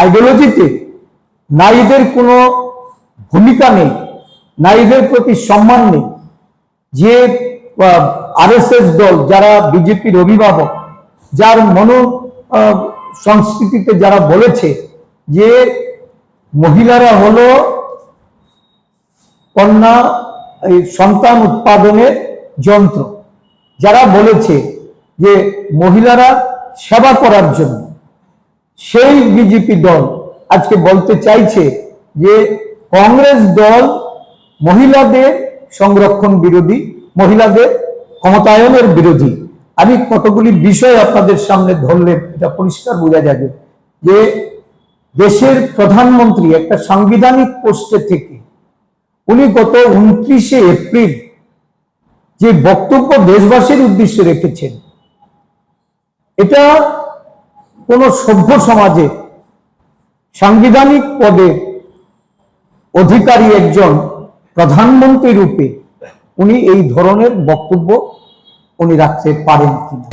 আইডিওলজিতে নারীদের কোনো ভূমিকা নেই, নারীদের প্রতি সম্মান নেই। যে আরএসএস দল, যারা বিজেপির অভিভাবক, যার সংস্কৃতিতে যারা বলেছে যে মহিলারা হলো কন্যা সন্তান উৎপাদনের যন্ত্র, যারা বলেছে যে মহিলারা সেবা করার জন্য, সেই বিজেপি দল আজকে বলতে চাইছে যে কংগ্রেস দল মহিলাদের সংরক্ষণ বিরোধী, মহিলাদের ক্ষমতায়নের বিরোধী। আমি কতগুলি বিষয় আপনাদের সামনে ধরলে এটা পরিষ্কার বোঝা যাবে যে দেশের প্রধানমন্ত্রী একটা সাংবিধানিক পোস্টে থেকে উনি গত 29শে এপ্রিল যে বক্তব্য দেশবাসীর উদ্দেশ্যে রেখেছেন, এটা কোন সভ্য সমাজে সাংবিধানিক পদে অধিকারী একজন প্রধানমন্ত্রী রূপে উনি এই ধরনের বক্তব্য উনি রাখতে পারেন কিনা।